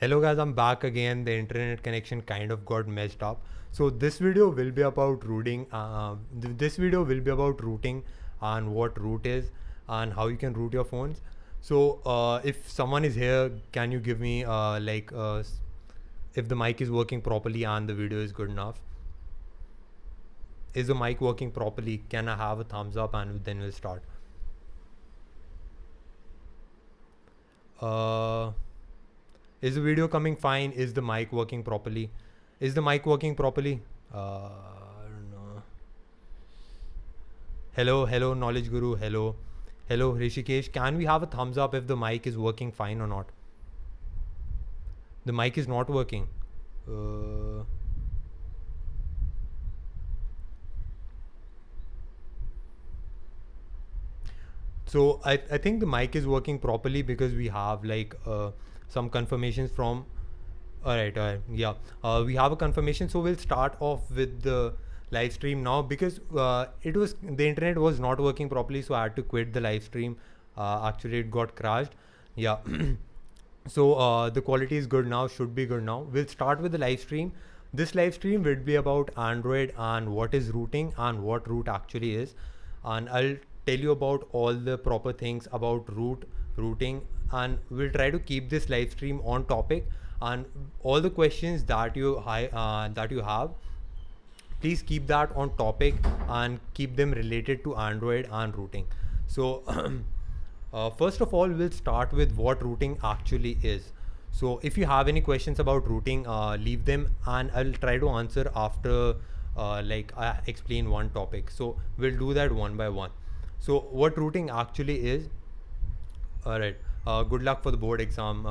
Hello guys, I'm back again. The internet connection kind of got messed up. So this video will be about routing. This video will be about routing and what root is and how you can route your phones. So if someone is here, can you give me if the mic is working properly and the video is good enough? Is the mic working properly? Can I have a thumbs up and then we'll start? Is the video coming fine? Is the mic working properly? Is the mic working properly? I don't know. Hello, Knowledge Guru. Hello, Rishikesh. Can we have a thumbs up if the mic is working fine or not? The mic is not working. So I think the mic is working properly because we have some confirmations from. All right, yeah. We have a confirmation, so we'll start off with the live stream now because the internet was not working properly, so I had to quit the live stream. Actually, it got crashed. Yeah. So the quality is good now, should be good now. We'll start with the live stream. This live stream will be about Android and what is routing and what root actually is, and I'll tell you about all the proper things about routing, and we'll try to keep this live stream on topic. And all the questions that you have, please keep that on topic and keep them related to Android and routing. So first of all, we'll start with what routing actually is. So if you have any questions about routing, leave them and I'll try to answer after I explain one topic. So we'll do that one by one. So what routing actually is, all right, good luck for the board exam,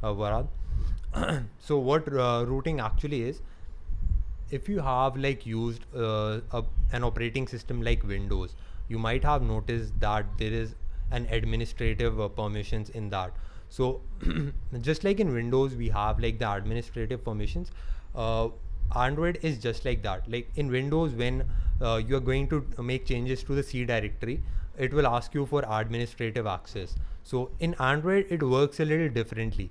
Varad. So what routing actually is, if you have used an operating system like Windows, you might have noticed that there is an administrative permissions in that. So just like in Windows we have the administrative permissions, Android is just like that. Like in Windows, when you are going to make changes to the C directory, it will ask you for administrative access. So in Android it works a little differently.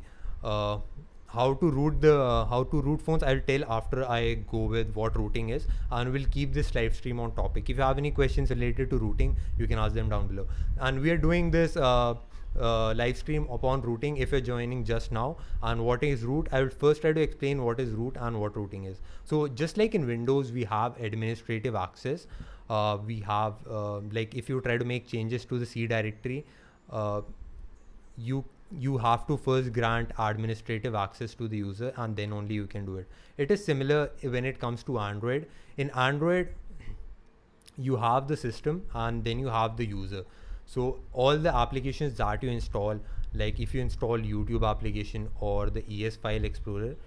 How to root phones, I'll tell after I go with what routing is, and we'll keep this live stream on topic. If you have any questions related to routing, you can ask them down below. And we are doing this live stream upon routing if you're joining just now. And what is root, I will first try to explain what is root and what routing is. So just like in Windows we have administrative access, we have if you try to make changes to the C directory, you have to first grant administrative access to the user and then only you can do it. It is similar when it comes to Android. In Android you have the system and then you have the user. So all the applications that you install, like if you install YouTube application or the ES file explorer,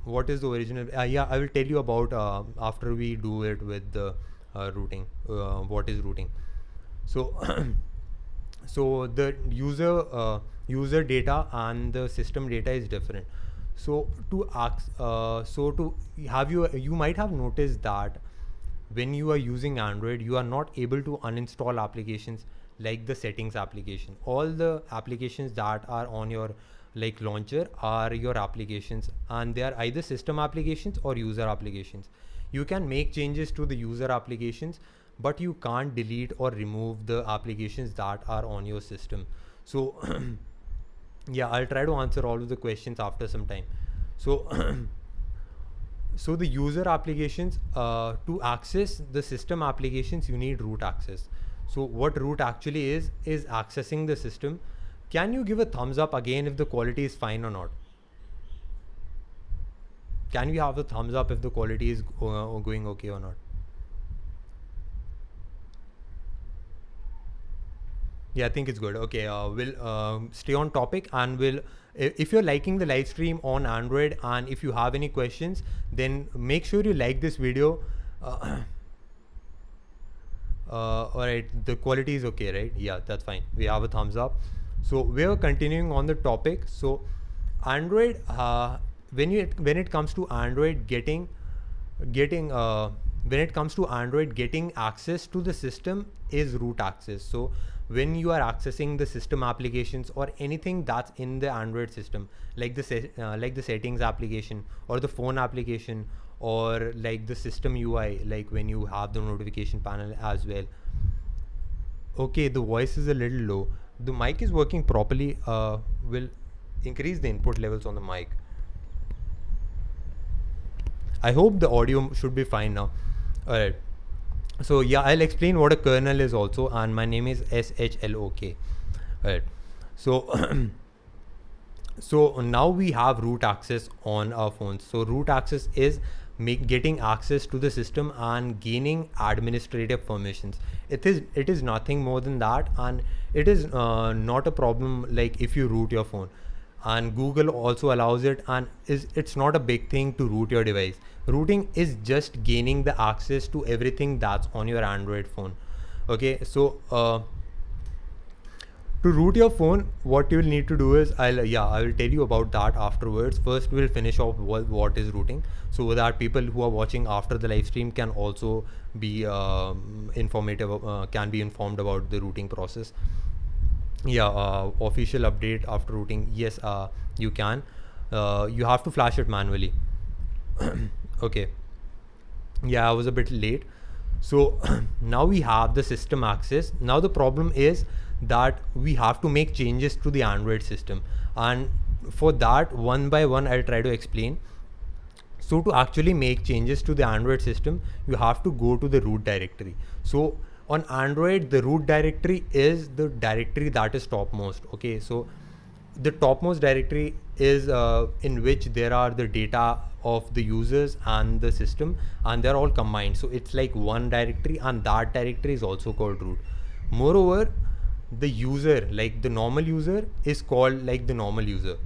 what is the original, yeah, I will tell you about after we do it with the routing, what is routing. So so the user data and the system data is different. So you might have noticed that when you are using Android, you are not able to uninstall applications like the settings application. All the applications that are on your launcher are your applications, and they are either system applications or user applications. You can make changes to the user applications, but you can't delete or remove the applications that are on your system. So yeah, I'll try to answer all of the questions after some time. So so the user applications, to access the system applications, you need root access. So what root actually is accessing the system. Can you give a thumbs up again if the quality is fine or not? Can we have a thumbs up if the quality is going okay or not? Yeah, I think it's good. Okay, we'll stay on topic, and if you're liking the live stream on Android and if you have any questions, then make sure you like this video. All right, the quality is okay, right? Yeah, that's fine. We have a thumbs up. So we're continuing on the topic. So Android, when it comes to Android getting access to the system is root access. So when you are accessing the system applications or anything that's in the Android system, like the settings application or the phone application or like the system UI, like when you have the notification panel as well. Okay, the voice is a little low. The mic is working properly. Will increase the input levels on the mic. I hope the audio should be fine now. Alright. So yeah, I'll explain what a kernel is also, and my name is SHLOK. Alright. So so now we have root access on our phones. So root access is getting access to the system and gaining administrative permissions. It is nothing more than that, and it is not a problem like if you root your phone. And Google also allows it, and it's not a big thing to root your device. Rooting is just gaining the access to everything that's on your Android phone. Okay, so to root your phone, what you will need to do is I will tell you about that afterwards. First, we'll finish off what is rooting, so that people who are watching after the live stream can also be can be informed about the rooting process. Official update after rooting. Yes, you can. You have to flash it manually. Okay. Yeah, I was a bit late. So now we have the system access. Now the problem is that we have to make changes to the Android system, and for that, one by one, I'll try to explain. So to actually make changes to the Android system, you have to go to the root directory. So on Android, the root directory is the directory that is topmost. Okay, so the topmost directory is in which there are the data of the users and the system, and they're all combined. So it's like one directory, and that directory is also called root. Moreover, the user, like the normal user, is called like the normal user,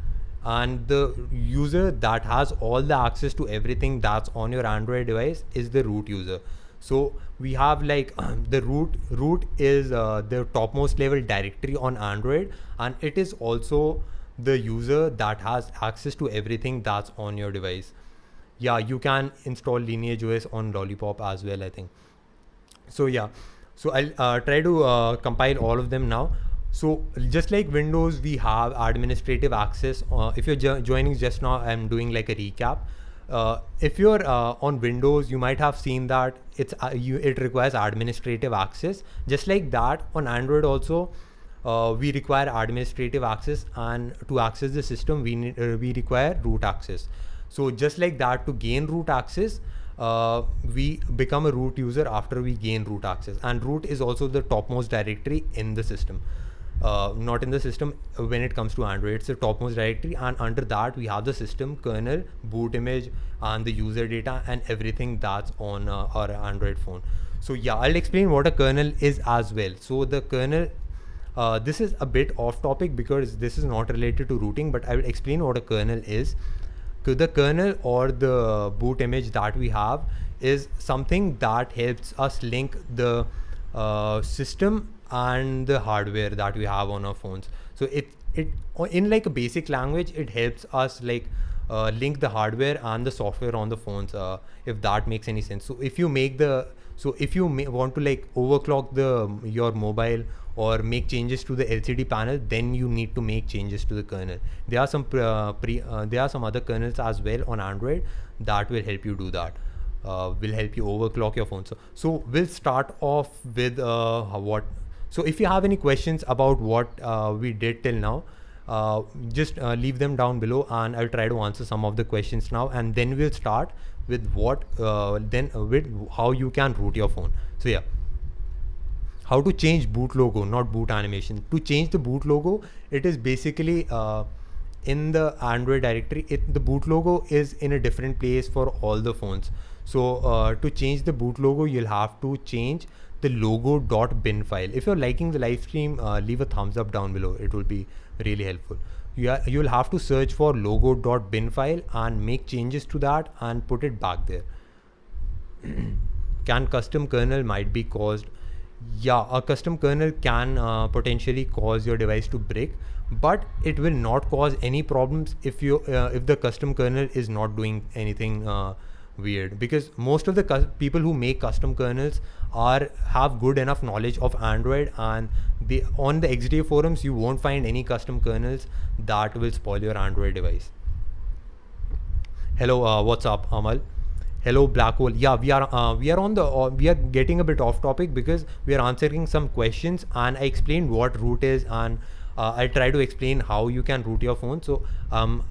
and the user that has all the access to everything that's on your Android device is the root user. So we have like the root is the topmost level directory on Android, and it is also the user that has access to everything that's on your device. Yeah, you can install Lineage OS on Lollipop as well, I think. So yeah, so I'll try to compile all of them now. So just like Windows, we have administrative access. If you're joining just now, I'm doing like a recap. If you're on Windows, you might have seen that it requires administrative access. Just like that, on Android also, we require administrative access, and to access the system, we require root access. So just like that, to gain root access, we become a root user after we gain root access, and root is also the topmost directory in the system. Not in the system when it comes to Android, it's the topmost directory, and under that we have the system, kernel, boot image, and the user data, and everything that's on our Android phone. So yeah, I'll explain what a kernel is as well. So the kernel, this is a bit off topic because this is not related to rooting, but I will explain what a kernel is. The kernel, or the boot image that we have, is something that helps us link the system and the hardware that we have on our phones. So it in like a basic language, it helps us like link the hardware and the software on the phones, if that makes any sense. So if you want to like overclock your mobile or make changes to the LCD panel, then you need to make changes to the kernel. There are some there are some other kernels as well on Android that will help you do that. Will help you overclock your phone. So we'll start off with what. So if you have any questions about what we did till now, just leave them down below, and I'll try to answer some of the questions now, and then we'll start with with how you can root your phone. So yeah, how to change boot logo, not boot animation. To change the boot logo, it is basically in the Android directory. The boot logo is in a different place for all the phones. So to change the boot logo, you'll have to change the logo.bin file. If you're liking the live stream, leave a thumbs up down below. It will be really helpful. You'll have to search for logo.bin file and make changes to that and put it back there. Can custom kernel might be caused? Yeah, a custom kernel can potentially cause your device to break, but it will not cause any problems if the custom kernel is not doing anything weird, because most of the people who make custom kernels have good enough knowledge of Android, and they, on the XDA forums you won't find any custom kernels that will spoil your Android device. Hello, what's up, Amal? Hello, Black Hole. Yeah, we are on the we are getting a bit off topic because we are answering some questions, and I explained what root is, and I try to explain how you can root your phone. So I'm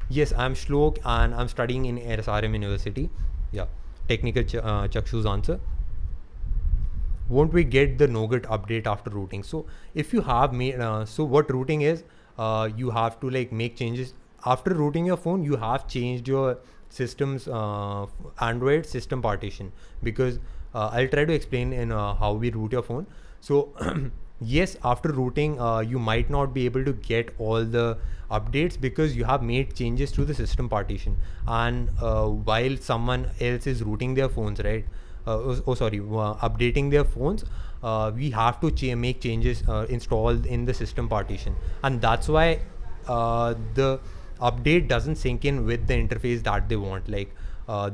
yes, I'm Shlok, and I'm studying in SRM University. Yeah, technical Chakshu's answer. Won't we get the Nougat update after rooting? So if you have made so what rooting is, you have to like make changes after rooting your phone. You have changed your system's Android system partition, because I'll try to explain in how we root your phone. So yes, after rooting you might not be able to get all the updates because you have made changes to the system partition, and while someone else is rooting their phones, right, updating their phones, we have to make changes installed in the system partition, and that's why the update doesn't sync in with the interface that they want. Like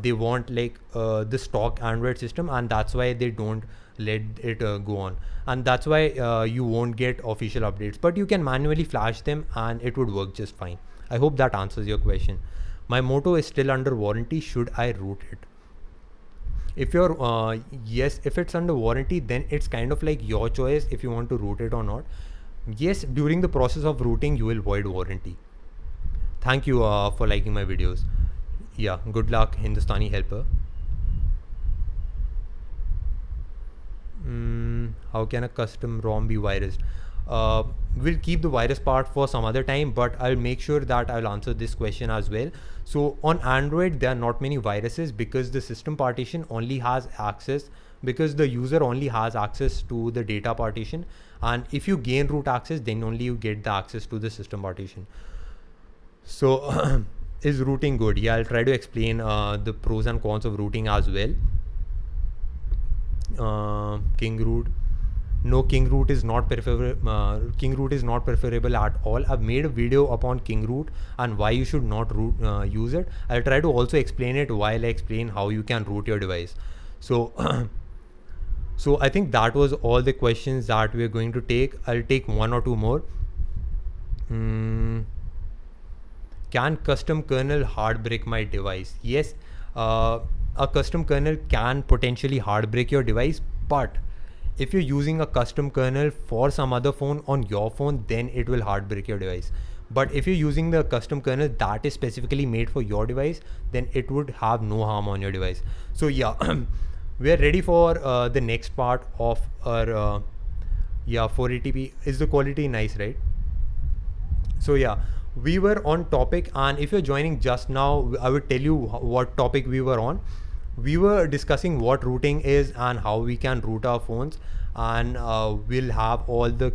they want like the stock Android system, and that's why they don't let it go on, and that's why you won't get official updates, but you can manually flash them and it would work just fine. I hope that answers your question. My Moto is still under warranty, should I root it? If you're yes, if it's under warranty, then it's kind of like your choice if you want to root it or not. Yes, during the process of rooting you will void warranty. Thank you for liking my videos. Yeah, good luck, Hindustani helper. How can a custom ROM be virused? We'll keep the virus part for some other time, but I'll make sure that I'll answer this question as well. So on Android, there are not many viruses because the system partition only has access, because the user only has access to the data partition, and if you gain root access, then only you get the access to the system partition. So is rooting good? Yeah, I'll try to explain the pros and cons of rooting as well. King root. No, king root is not preferable. King root is not preferable at all. I've made a video upon king root and why you should not use it. I'll try to also explain it while I explain how you can root your device. So so I think that was all the questions that we're going to take. I'll take one or two more. Can custom kernel hard break my device? Yes, a custom kernel can potentially hard break your device, but if you're using a custom kernel for some other phone on your phone, then it will hard break your device. But if you're using the custom kernel that is specifically made for your device, then it would have no harm on your device. So yeah, we're ready for the next part of our 480p. Is the quality nice, right? So yeah, we were on topic, and if you're joining just now, I would tell you what topic we were on. We were discussing what rooting is and how we can root our phones, and we'll have all the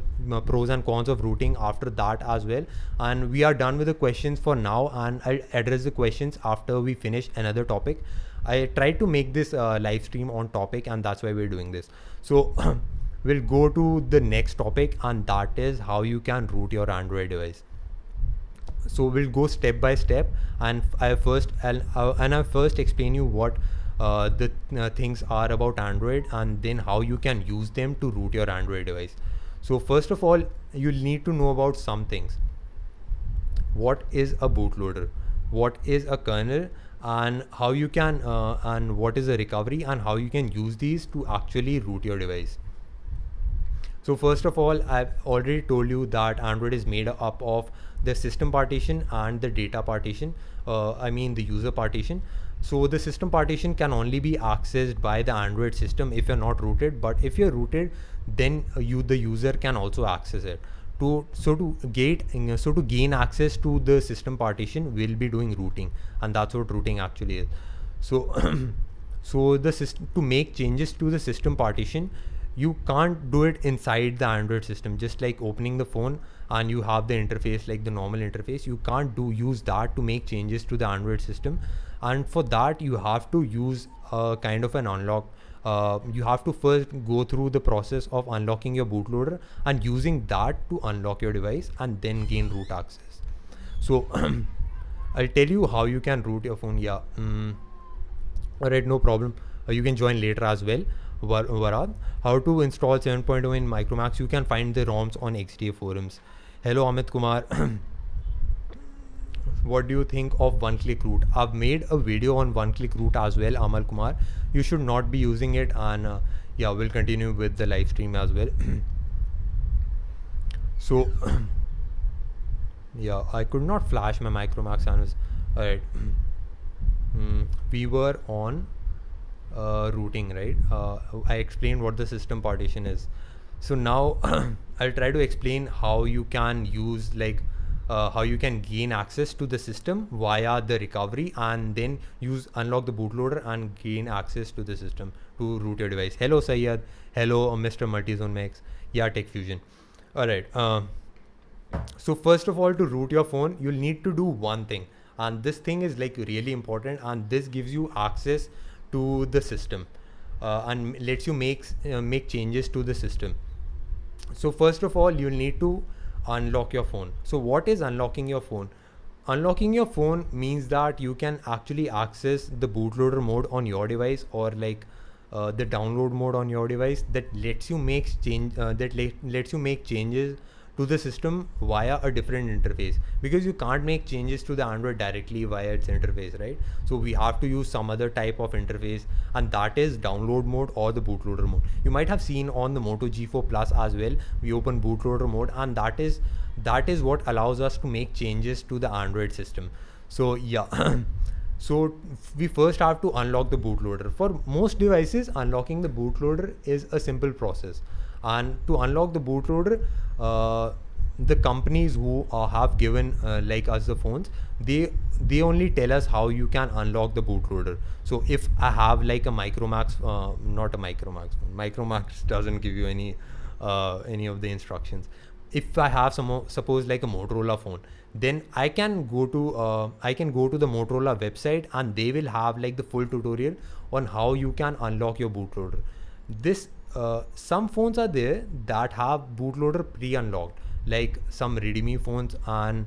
pros and cons of rooting after that as well. And we are done with the questions for now, and I'll address the questions after we finish another topic. I tried to make this live stream on topic, and that's why we're doing this. So we'll go to the next topic, and that is how you can root your Android device. So we'll go step by step, and I first explain you what the things are about Android, and then how you can use them to root your Android device. So first of all, you'll need to know about some things. What is a bootloader? What is a kernel? And how you can and what is a recovery, and how you can use these to actually root your device. So first of all, I've already told you that Android is made up of the system partition and the data partition. The user partition. So the system partition can only be accessed by the Android system if you're not rooted, but if you're rooted, then the user can also access it. To gain access to the system partition, we'll be doing rooting, and that's what rooting actually is. So so the system, to make changes to the system partition, you can't do it inside the Android system, just like opening the phone and you have the interface like the normal interface. You can't use that to make changes to the Android system, and for that you have to use a kind of an unlock. You have to first go through the process of unlocking your bootloader and using that to unlock your device and then gain root access. So I'll tell you how you can root your phone. All right, no problem. You can join later as well. Varad, how to install 7.0 in Micromax? You can find the ROMs on XDA forums. Hello, Amit Kumar. What do you think of one-click route? I've made a video on one-click route as well, Amal Kumar. You should not be using it, and yeah, we'll continue with the live stream as well. So yeah, I could not flash my Micromax canvas. All right. We were on routing, right? I explained what the system partition is. So now I'll try to explain how you can use how you can gain access to the system via the recovery, and then unlock the bootloader and gain access to the system to root your device. Hello Sayyad. Hello Mr. Multizone Max. Yeah, Tech Fusion. All right. So first of all, to root your phone, you'll need to do one thing, and this thing is like really important, and this gives you access to the system and lets you make changes to the system. So first of all, you'll need to unlock your phone. So what is unlocking your phone? Unlocking your phone means that you can actually access the bootloader mode on your device, or the download mode on your device, that lets you make lets you make changes to the system via a different interface, because you can't make changes to the Android directly via its interface, right? So we have to use some other type of interface, and that is download mode or the bootloader mode. You might have seen on the Moto G4 Plus as well, we open bootloader mode, and that is what allows us to make changes to the Android system. So yeah. So we first have to unlock the bootloader. For most devices, unlocking the bootloader is a simple process. And to unlock the bootloader, the companies who have given like us the phones, they only tell us how you can unlock the bootloader. So if I have like a Micromax, not a Micromax, Micromax doesn't give you any of the instructions. If I have suppose like a Motorola phone, then I can go to the Motorola website, and they will have like the full tutorial on how you can unlock your bootloader. Some phones are there that have bootloader pre-unlocked, like some Redmi phones and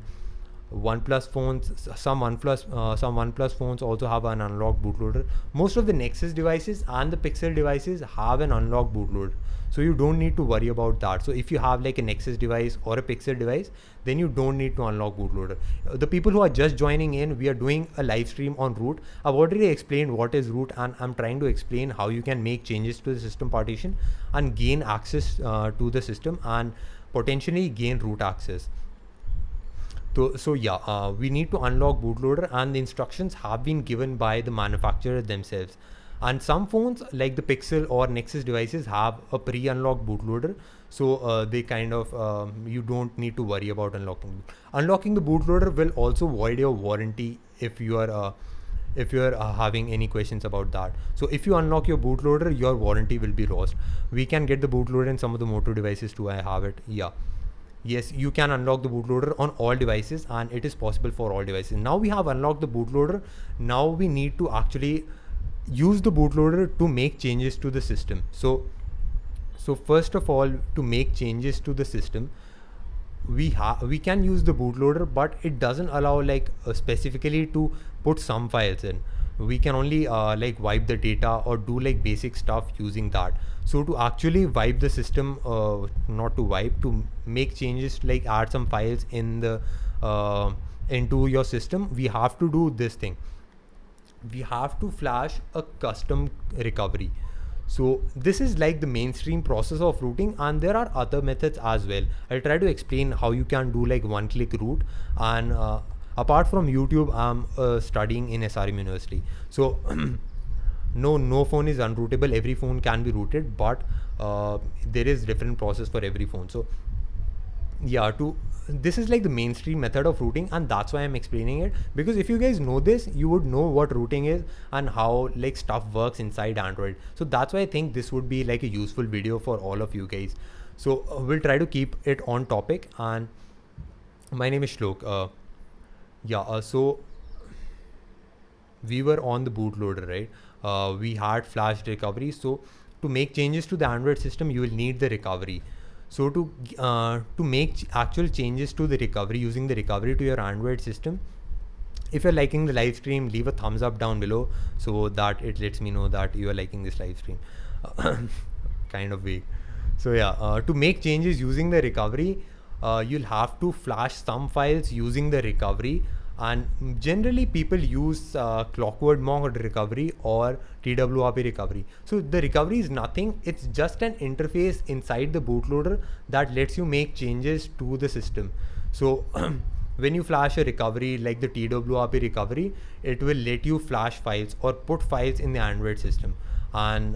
OnePlus phones. Some OnePlus phones also have an unlocked bootloader. Most of the Nexus devices and the Pixel devices have an unlocked bootloader, so you don't need to worry about that. So if you have like a Nexus device or a Pixel device, then you don't need to unlock bootloader. The people who are just joining in, we are doing a live stream on root. I've already explained what is root, and I'm trying to explain how you can make changes to the system partition and gain access to the system, and potentially gain root access. So yeah, we need to unlock bootloader, and the instructions have been given by the manufacturer themselves. And some phones like the Pixel or Nexus devices have a pre-unlocked bootloader, so they kind of you don't need to worry about unlocking. Unlocking the bootloader will also void your warranty if you are having any questions about that. So if you unlock your bootloader, your warranty will be lost. We can get the bootloader in some of the Moto devices too. I have it. Yeah. Yes, you can unlock the bootloader on all devices, and it is possible for all devices. Now we have unlocked the bootloader. Now we need to actually use the bootloader to make changes to the system. So first of all, to make changes to the system, we can use the bootloader, but it doesn't allow specifically to put some files in. We can only wipe the data or do like basic stuff using that. So to actually wipe the system, not to wipe, to make changes, like add some files in the into your system, we have to do this thing. We have to flash a custom recovery. So this is like the mainstream process of rooting, and there are other methods as well. I'll try to explain how you can do like one-click root. And apart from YouTube, I'm studying in SRM University. So no phone is unrootable. Every phone can be rooted, but there is different process for every phone. So yeah, this is like the mainstream method of rooting, and that's why I'm explaining it, because if you guys know this, you would know what rooting is and how like stuff works inside Android. So that's why I think this would be like a useful video for all of you guys. So we'll try to keep it on topic. And my name is Shlok. So we were on the bootloader, right? We had flashed recovery. So to make changes to the Android system, you will need the recovery. So to make actual changes to the recovery, using the recovery to your Android system, If you're liking the live stream, leave a thumbs up down below so that it lets me know that you are liking this live stream. Kind of vague. So yeah, to make changes using the recovery, you'll have to flash some files using the recovery, and generally people use clockwork monk recovery or TWRP recovery. So the recovery is nothing, it's just an interface inside the bootloader that lets you make changes to the system. So when you flash a recovery like the TWRP recovery, it will let you flash files or put files in the Android system. And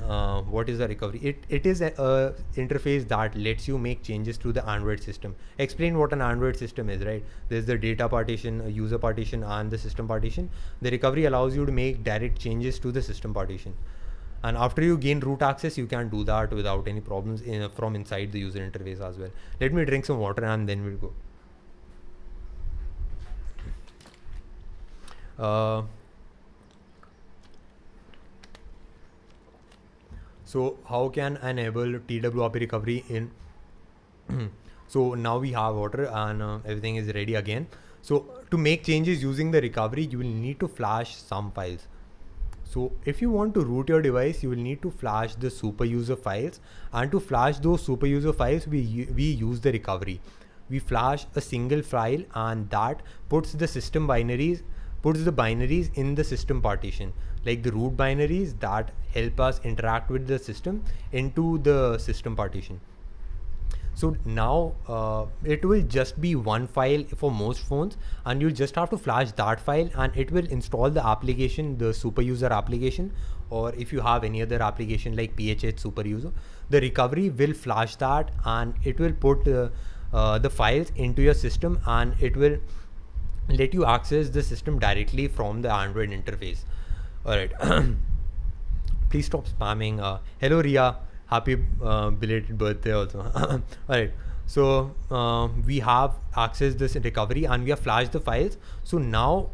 what is the recovery? It is a interface that lets you make changes to the Android system. Explain what an Android system is, right? There's the data partition, user partition, and the system partition. The recovery allows you to make direct changes to the system partition. And after you gain root access, you can do that without any problems from inside the user interface as well. Let me drink some water and then we'll go. So how can I enable TWRP recovery in? So now we have water and everything is ready again. So to make changes using the recovery, you will need to flash some files. So if you want to root your device, you will need to flash the super user files, and to flash those super user files, we use the recovery. We flash a single file, and that puts the binaries in the system partition, like the root binaries that help us interact with the system, into the system partition. So now it will just be one file for most phones, and you'll just have to flash that file and it will install the application, the super user application, or if you have any other application like PHH super user, the recovery will flash that and it will put the files into your system, and it will let you access the system directly from the Android interface. Alright. Please stop spamming. Hello Ria, happy belated birthday also. Alright, so we have accessed this recovery and we have flashed the files. So now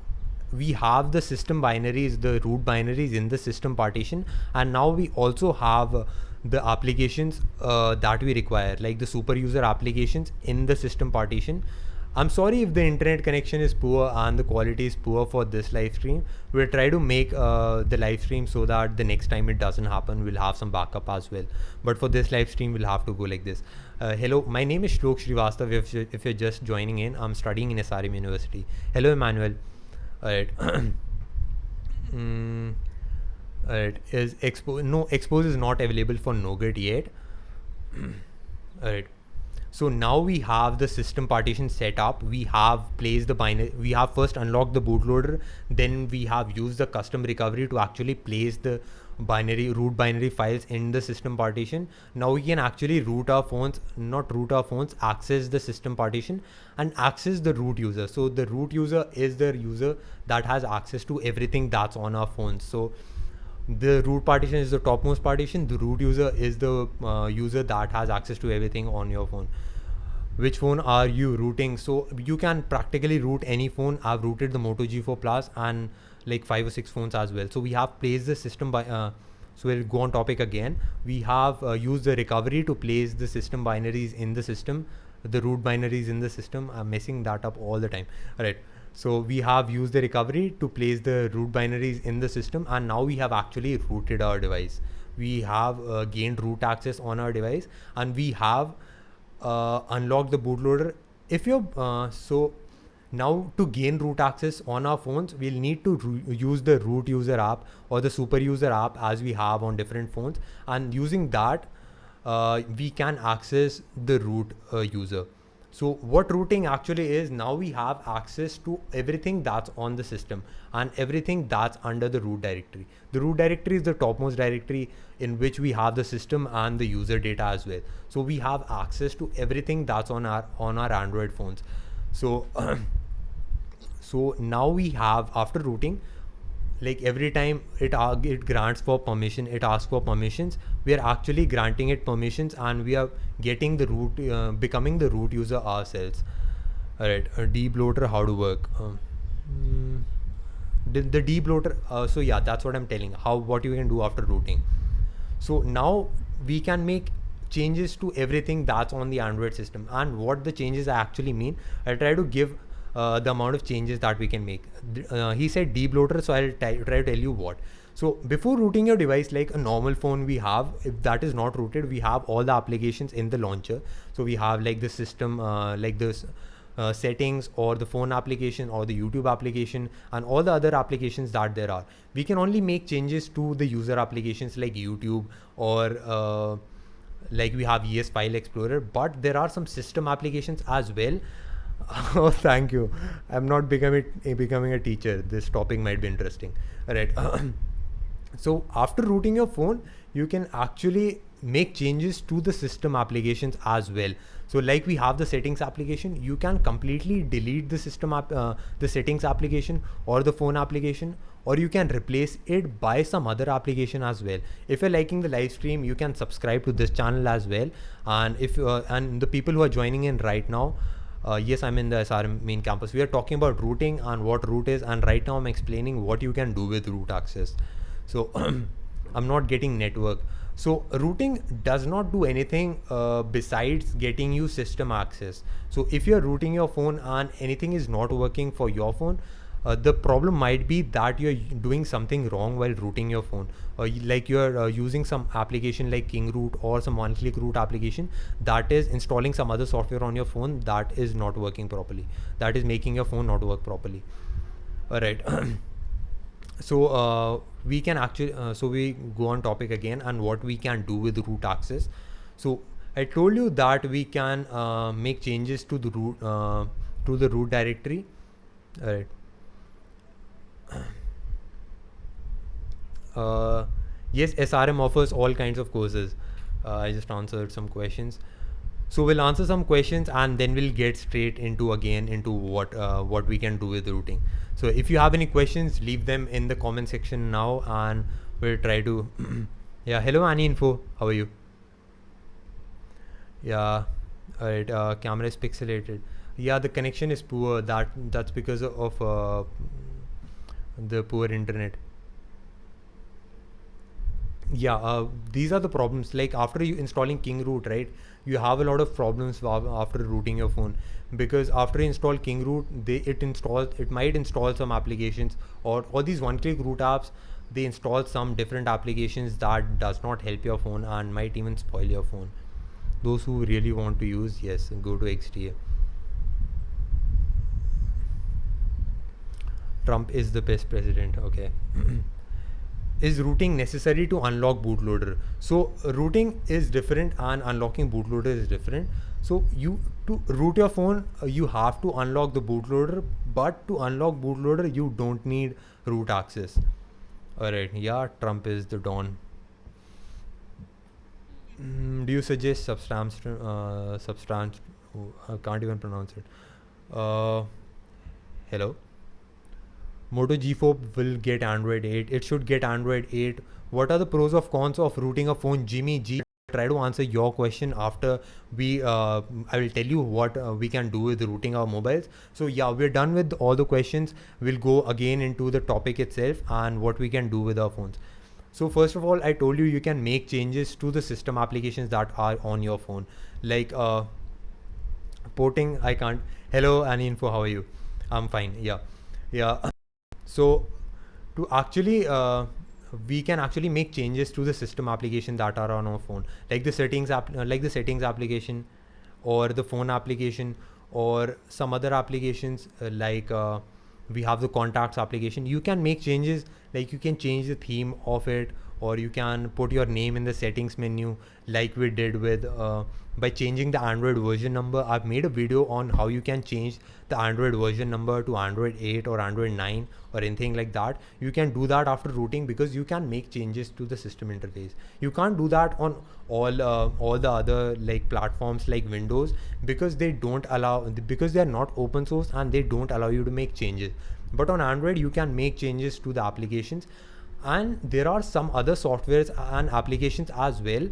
we have the system binaries, the root binaries in the system partition, and now we also have the applications that we require, like the super user applications in the system partition. I'm sorry if the internet connection is poor and the quality is poor for this live stream. We'll try to make the live stream so that the next time it doesn't happen, we'll have some backup as well. But for this live stream, we'll have to go like this. Hello, my name is Shlok Srivastav. If you're just joining in, I'm studying in SRM University. Hello, Emmanuel. Alright. Alright, Expose is not available for Nougat yet. Alright. So now we have the system partition set up. We have placed the binary. We have first unlocked the bootloader. Then we have used the custom recovery to actually place the root binary files in the system partition. Now we can actually access the system partition and access the root user. So the root user is the user that has access to everything that's on our phones. So the root partition is the topmost partition. The root user is the user that has access to everything on your phone. Which phone are you rooting? So you can practically root any phone. I've rooted the Moto G4 Plus and like 5 or 6 phones as well. So we have placed the system by so we'll go on topic again. We have used the recovery to place the system binaries in the system, the root binaries in the system. I'm messing that up all the time. All right. So we have used the recovery to place the root binaries in the system, and now we have actually rooted our device. We have gained root access on our device, and we have unlocked the bootloader. If you're so now to gain root access on our phones, we'll need to use the root user app or the super user app as we have on different phones, and using that we can access the root user. So what rooting actually is, now we have access to everything that's on the system and everything that's under the root directory. The root directory is the topmost directory in which we have the system and the user data as well. So we have access to everything that's on our Android phones. So so now we have, after rooting, like every time it grants for permission, it asks for permissions, we are actually granting it permissions, and we are getting the root, becoming the root user ourselves. Alright, debloater, how to work. The debloater, so yeah, that's what I'm telling, what you can do after rooting. So now we can make changes to everything that's on the Android system, and what the changes actually mean, I'll try to give the amount of changes that we can make. He said debloater, so I'll try to tell you what. So before rooting your device, like a normal phone we have, if that is not rooted, we have all the applications in the launcher. So we have like the system, like this settings, or the phone application, or the YouTube application, and all the other applications that there are. We can only make changes to the user applications like YouTube, or like we have ES File Explorer, but there are some system applications as well. Oh, thank you. I'm not becoming a teacher. This topic might be interesting. All right. So after rooting your phone, you can actually make changes to the system applications as well. So like we have the settings application, you can completely delete the system the settings application or the phone application, or you can replace it by some other application as well. If you're liking the live stream, you can subscribe to this channel as well. And if and the people who are joining in right now, yes, I'm in the SRM main campus. We are talking about routing and what root is, and right now I'm explaining what you can do with root access. So I'm not getting network. So routing does not do anything besides getting you system access. So if you're rooting your phone and anything is not working for your phone, the problem might be that you're doing something wrong while rooting your phone. Like you're using some application like KingRoot or some one-click root application that is installing some other software on your phone that is not working properly. That is making your phone not work properly. All right. So we can actually, so we go on topic again and what we can do with root access. So I told you that we can make changes to the root directory. All right. Yes, SRM offers all kinds of courses. I just answered some questions. So we'll answer some questions and then we'll get straight into what we can do with routing. So if you have any questions, leave them in the comment section now and we'll try to yeah, hello Annie Info, how are you? Yeah, alright, camera is pixelated. Yeah, the connection is poor. That's because of the poor internet. Yeah, these are the problems. Like after you installing KingRoot, right, you have a lot of problems after rooting your phone, because after you install KingRoot, it might install some applications, or all these one-click root apps, they install some different applications that does not help your phone and might even spoil your phone. Those who really want to use, yes, go to XDA. Trump is the best president. Okay. Is rooting necessary to unlock bootloader? So rooting is different and unlocking bootloader is different. So to root your phone, you have to unlock the bootloader, but to unlock bootloader, you don't need root access. All right. Yeah, Trump is the Don. Do you suggest substance? I can't even pronounce it. Hello. Moto G4 will get Android 8. It should get Android 8. What are the pros of cons of rooting a phone? Jimmy G, try to answer your question after I will tell you what we can do with rooting our mobiles. So yeah, we're done with all the questions. We'll go again into the topic itself and what we can do with our phones. So first of all, I told you can make changes to the system applications that are on your phone. Like porting, I can't. Hello, Annie Info, how are you? I'm fine. Yeah. Yeah. So to actually we can actually make changes to the system application that are on our phone, like the settings application, or the phone application, or some other applications like we have the contacts application. You can make changes, like you can change the theme of it, or you can put your name in the settings menu, like we did with by changing the Android version number. I've made a video on how you can change the Android version number to Android 8 or Android 9 or anything like that. You can do that after rooting, because you can make changes to the system interface. You can't do that on all the other like platforms like Windows, because they don't allow, because they are not open source and they don't allow you to make changes. But on Android, you can make changes to the applications, and there are some other softwares and applications as well.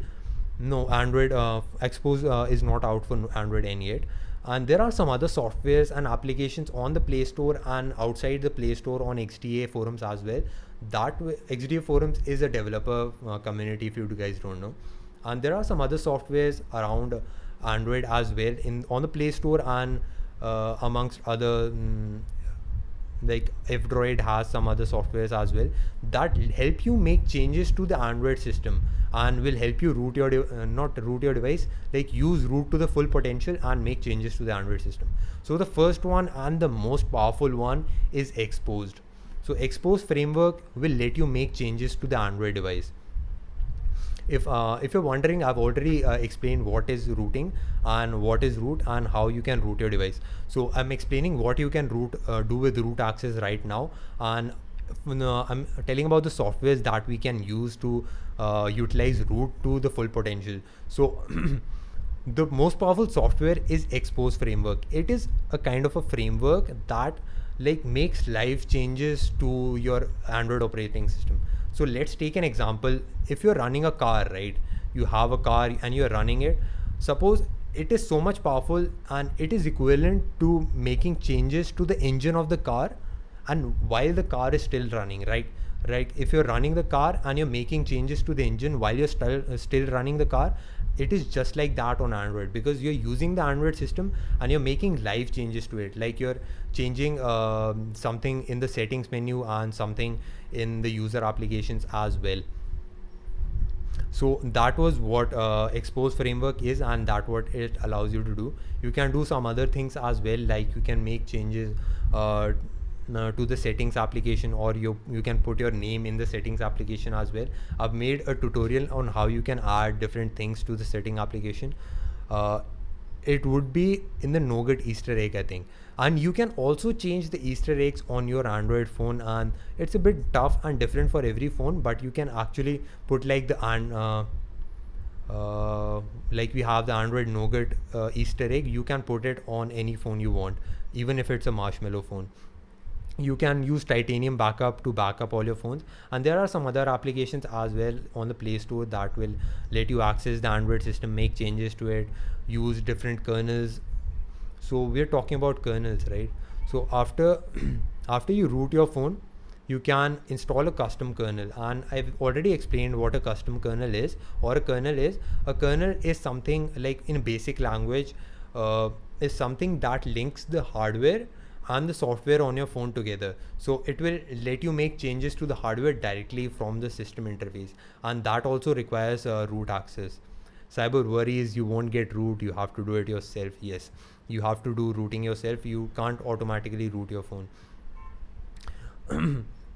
No, Android Expose is not out for Android N yet. And there are some other softwares and applications on the Play Store and outside the Play Store on XDA forums as well. XDA forums is a developer community, if you guys don't know. And there are some other softwares around Android as well on the Play Store and amongst other like if Droid has some other softwares as well that help you make changes to the Android system and will help you root your not root your device, like use root to the full potential and make changes to the Android system. So the first one and the most powerful one is Exposed. So Exposed framework will let you make changes to the Android device. If you're wondering, I've already explained what is rooting and what is root and how you can root your device. So I'm explaining what you can do with root access right now, and I'm telling about the softwares that we can use to utilize root to the full potential. So the most powerful software is Expose framework. It is a kind of a framework that like makes live changes to your Android operating system. So let's take an example. If you're running a car, right? You have a car and you're running it. Suppose it is so much powerful and it is equivalent to making changes to the engine of the car, and while the car is still running, right? Right. If you're running the car and you're making changes to the engine while you're still running the car, it is just like that on Android, because you're using the Android system and you're making live changes to it. Like you're changing something in the settings menu and something in the user applications as well. So that was what Expose framework is, and that what it allows you to do. You can do some other things as well, like you can make changes to the settings application, or you can put your name in the settings application as well. I've made a tutorial on how you can add different things to the setting application. It would be in the Nougat Easter egg, I think. And you can also change the Easter eggs on your Android phone, and it's a bit tough and different for every phone, but you can actually put like the like we have the Android Nougat Easter egg. You can put it on any phone you want, even if it's a Marshmallow phone. You can use Titanium backup to backup all your phones, and there are some other applications as well on the Play Store that will let you access the Android system, make changes to it, use different kernels. So we're talking about kernels, right? So after after you root your phone, you can install a custom kernel, and I've already explained what a custom kernel is, or a kernel is. A kernel is something like, in basic language, is something that links the hardware and the software on your phone together. So it will let you make changes to the hardware directly from the system interface, and that also requires root access. Cyber worries you won't get root, you have to do it yourself. Yes, you have to do rooting yourself. You can't automatically root your phone.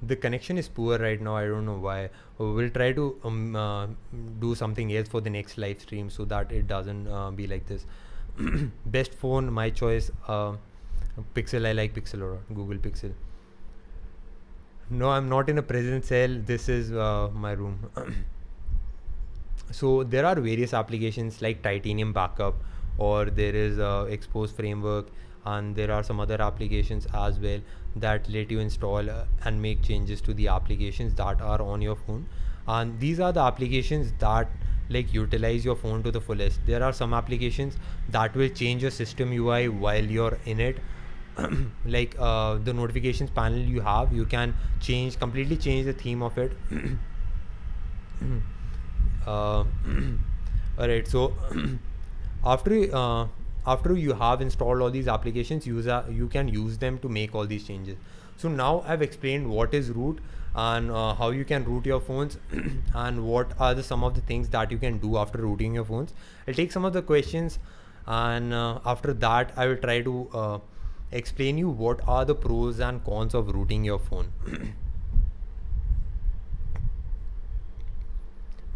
The connection is poor right now, I don't know why. We'll try to do something else for the next live stream so that it doesn't be like this. Best phone, my choice, Pixel. I like Pixel or Google Pixel. No, I'm not in a prison cell. This is my room. So there are various applications like Titanium backup, or there is Expose framework, and there are some other applications as well that let you install and make changes to the applications that are on your phone. And these are the applications that like utilize your phone to the fullest. There are some applications that will change your system UI while you're in it. Like the notifications panel you have, you can completely change the theme of it. Alright, so after you have installed all these applications, you can use them to make all these changes. So now I've explained what is root and how you can root your phones and what are some of the things that you can do after rooting your phones. I'll take some of the questions, and after that I will try to explain you what are the pros and cons of rooting your phone.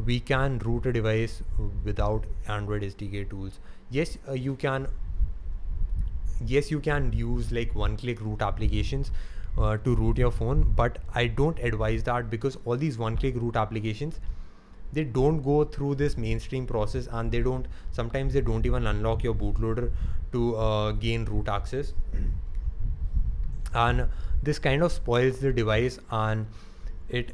We can root a device without Android SDK tools. Yes, you can. Yes, you can use like one-click root applications to root your phone, but I don't advise that, because all these one-click root applications, they don't go through this mainstream process, and sometimes they don't even unlock your bootloader to gain root access, and this kind of spoils the device, and it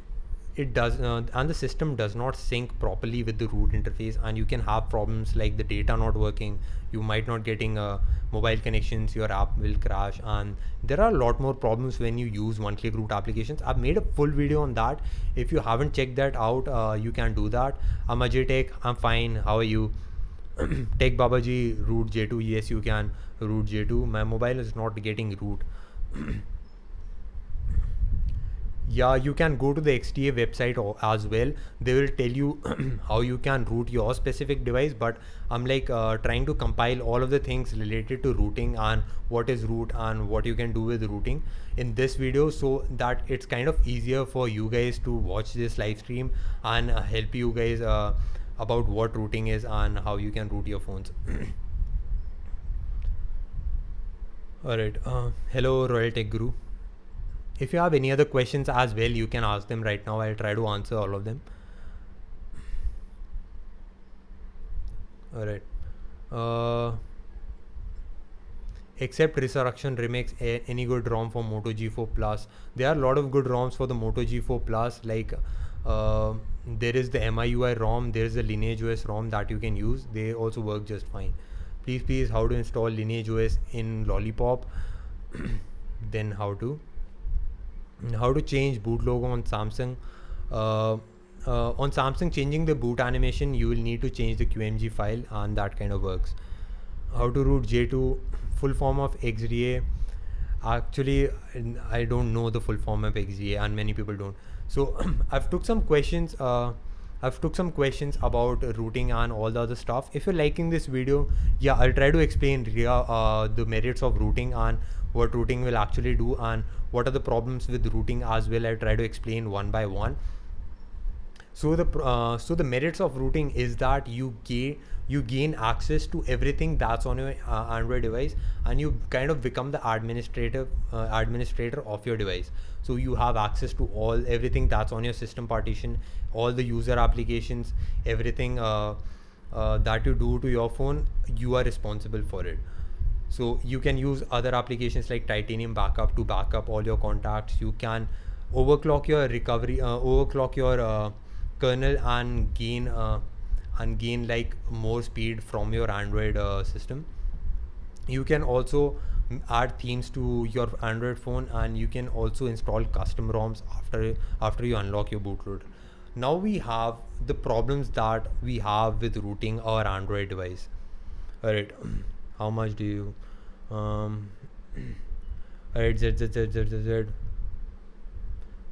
does and the system does not sync properly with the root interface, and you can have problems like the data not working. You might not getting mobile connections, your app will crash, and there are a lot more problems when you use one-click root applications. I've made a full video on that. If you haven't checked that out, you can do that. I'm Ajay Tech. I'm fine. How are you? Tech Babaji root J2. Yes, you can root J2. My mobile is not getting root. Yeah, you can go to the XTA website as well. They will tell you how you can root your specific device, but I'm like trying to compile all of the things related to routing and what is root and what you can do with routing in this video, so that it's kind of easier for you guys to watch this live stream and help you guys about what routing is and how you can root your phones. Alright, hello Royal Tech Guru. If you have any other questions as well, you can ask them right now. I'll try to answer all of them. Alright. Except Resurrection Remix, any good ROM for Moto G4 Plus? There are a lot of good ROMs for the Moto G4 Plus. Like there is the MIUI ROM, there is the Lineage OS ROM that you can use. They also work just fine. Please, how to install Lineage OS in Lollipop? Then how to change boot logo on Samsung. On Samsung, changing the boot animation, you will need to change the QMG file, and that kind of works. How to root J2, full form of XDA. Actually, I don't know the full form of XDA, and many people don't. So I've took some questions about routing and all the other stuff. If you're liking this video, yeah, I'll try to explain the merits of routing and what routing will actually do and what are the problems with routing as well. I'll try to explain one by one. So the merits of routing is that you gain access to everything that's on your Android device, and you kind of become the administrator of your device. So you have access to everything that's on your system partition, all the user applications, everything that you do to your phone, you are responsible for it. So you can use other applications like Titanium Backup to back up all your contacts. You can overclock your kernel and gain like more speed from your Android system. You can also add themes to your Android phone, and you can also install custom ROMs after you unlock your bootloader. Now we have the problems that we have with rooting our Android device. Alright, how much do you alright, Z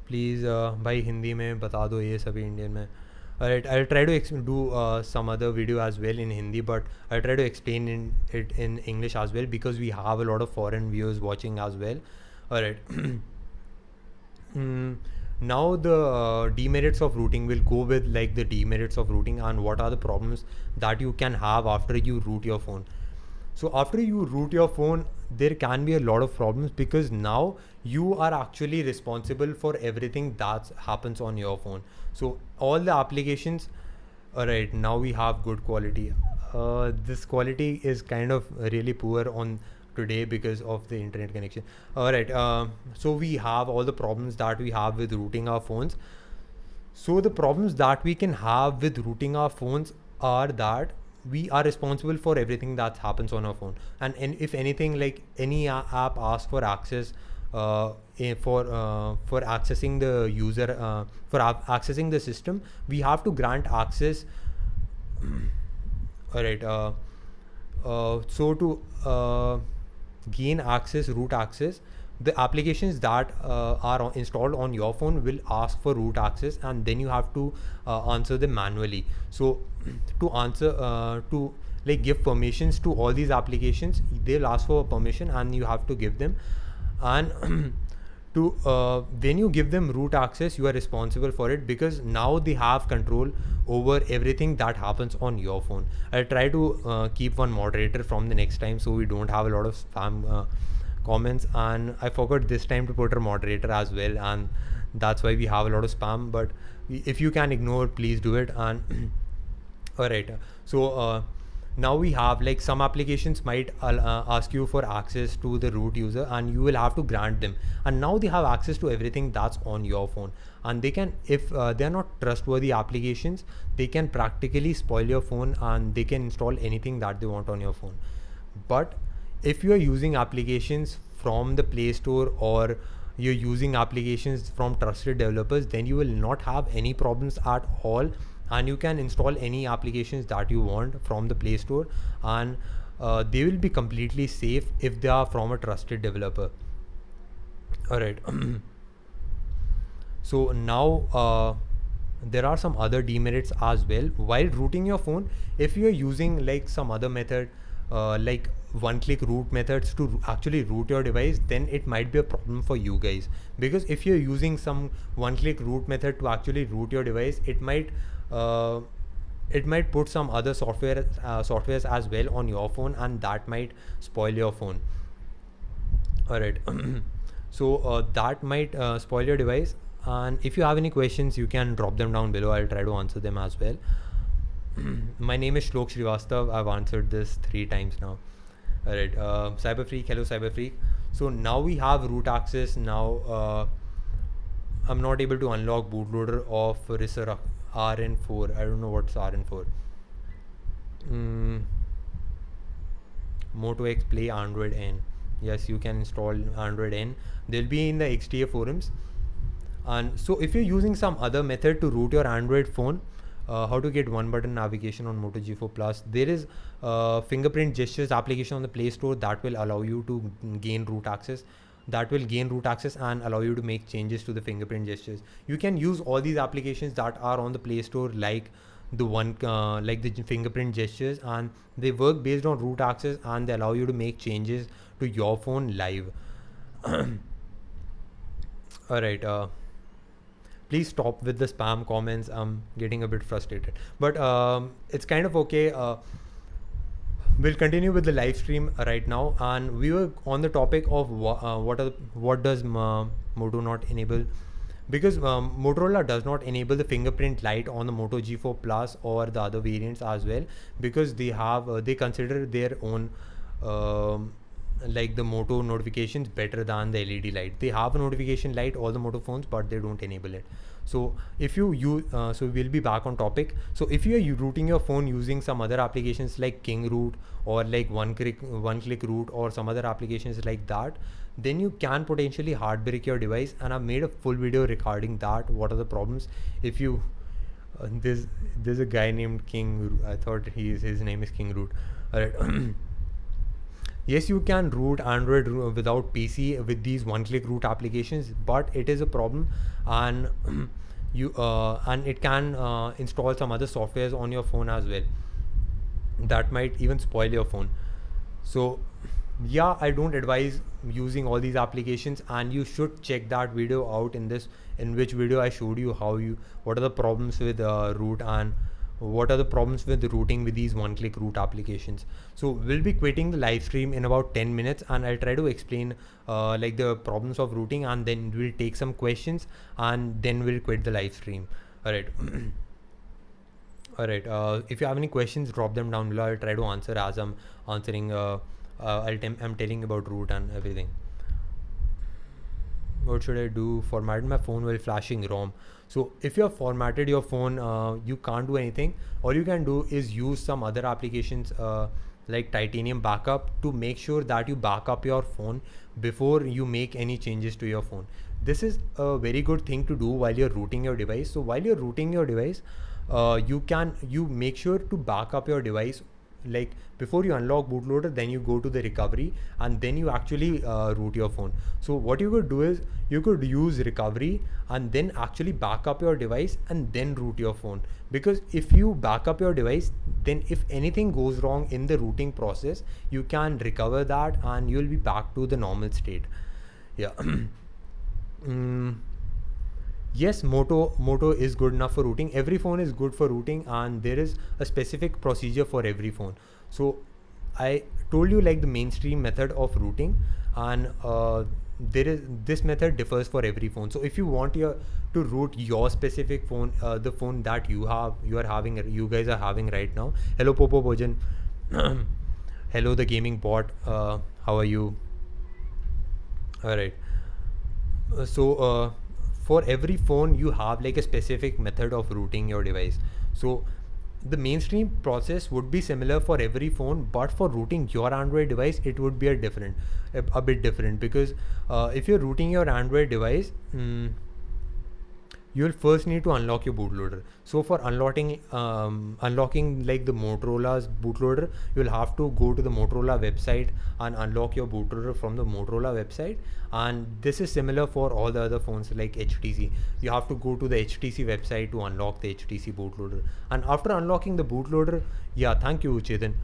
please भाई हिंदी में बता दो ये सभी Indian में. Alright, I'll try to do some other video as well in Hindi, but I'll try to explain it in English as well, because we have a lot of foreign viewers watching as well. Alright. Now the demerits of routing. Will go with like the demerits of routing and what are the problems that you can have after you root your phone. So after you root your phone, there can be a lot of problems, because now you are actually responsible for everything that happens on your phone. So all the applications, alright, now we have good quality. This quality is kind of really poor on today because of the internet connection. Alright, so we have all the problems that we have with rooting our phones. So the problems that we can have with rooting our phones are that we are responsible for everything that happens on our phone, and if anything, like any app asks for access for accessing the user for accessing the system, we have to grant access. Alright, so to gain access, root access, the applications that are installed on your phone will ask for root access, and then you have to answer them manually. So to answer to like give permissions to all these applications, they'll ask for permission and you have to give them. And to when you give them root access, you are responsible for it, because now they have control over everything that happens on your phone. I'll try to keep one moderator from the next time, so we don't have a lot of spam comments, and I forgot this time to put a moderator as well, and that's why we have a lot of spam. But if you can ignore, please do it. And alright, so now we have like some applications might ask you for access to the root user, and you will have to grant them, and now they have access to everything that's on your phone, and they can, if they're not trustworthy applications, they can practically spoil your phone, and they can install anything that they want on your phone. But if you are using applications from the Play Store, or you're using applications from trusted developers, then you will not have any problems at all and you can install any applications that you want from the Play Store, and they will be completely safe if they are from a trusted developer. All right. So now there are some other demerits as well while rooting your phone. If you are using like some other method, like one-click root methods to actually root your device, then it might be a problem for you guys, because if you're using some one-click root method to actually root your device, it might put some other softwares as well on your phone, and that might spoil your phone. All right. So that might spoil your device, and if you have any questions, you can drop them down below. I'll try to answer them as well. My name is Shlok Srivastav. I've answered this 3 times now. All right. Cyberfreak, hello Cyberfreak. So now we have root access. Now I'm not able to unlock bootloader of Reser RN4. I don't know what's RN4. Moto X Play Android N. Yes, you can install Android N. They'll be in the XDA forums. And so if you're using some other method to root your Android phone, how to get one button navigation on Moto G4 Plus, there is fingerprint gestures application on the Play Store that will allow you to gain root access. And allow you to make changes to the fingerprint gestures. You can use all these applications that are on the Play Store, like the one like the fingerprint gestures, and they work based on root access, and they allow you to make changes to your phone live. All right. Please stop with the spam comments. I'm getting a bit frustrated, but it's kind of okay. We'll continue with the live stream right now, and we were on the topic of what does Moto not enable, because Motorola does not enable the fingerprint light on the Moto G4 Plus or the other variants as well, because they have they consider their own like the Moto notifications better than the LED light. They have a notification light, all the Moto phones, but they don't enable it. So if you use, so we'll be back on topic. So if you are rooting your phone using some other applications like King Root or like one click root or some other applications like that, then you can potentially hard break your device. And I've made a full video regarding that. What are the problems if you there's a guy named King Root. I thought his name is King Root. All right. Yes, you can root Android without PC with these one-click root applications, but it is a problem, and and it can install some other softwares on your phone as well. That might even spoil your phone. So yeah, I don't advise using all these applications, and you should check that video out in which video I showed you what are the problems with root, and what are the problems with rooting with these one-click root applications. So we'll be quitting the live stream in about 10 minutes, and I'll try to explain like the problems of rooting, and then we'll take some questions, and then we'll quit the live stream. All right. All right. If you have any questions, drop them down below. I'll try to answer as I'm answering. I'm telling about root and everything. What should I do? Formatted my phone while flashing ROM. So if you have formatted your phone, you can't do anything. All you can do is use some other applications like Titanium Backup to make sure that you back up your phone before you make any changes to your phone. This is a very good thing to do while you're rooting your device. So while you're rooting your device, you make sure to back up your device. Like before you unlock bootloader, then you go to the recovery, and then you actually root your phone. So what you could do is you could use recovery and then actually back up your device and then root your phone, because if you back up your device, then if anything goes wrong in the rooting process, you can recover that and you'll be back to the normal state. Yeah. Yes, Moto is good enough for rooting. Every phone is good for rooting, and there is a specific procedure for every phone. So I told you like the mainstream method of rooting, and this method differs for every phone. So if you want to root your specific phone, the phone that you guys are having right now. Hello Popo Bojan. Hello the gaming bot. How are you? All right. For every phone you have like a specific method of rooting your device. So the mainstream process would be similar for every phone, but for rooting your Android device, it would be a bit different, because if you're rooting your Android device, you'll first need to unlock your bootloader. So for unlocking like the Motorola's bootloader, you'll have to go to the Motorola website and unlock your bootloader from the Motorola website. And this is similar for all the other phones like HTC. You have to go to the HTC website to unlock the HTC bootloader. And after unlocking the bootloader, yeah, thank you, Chetan.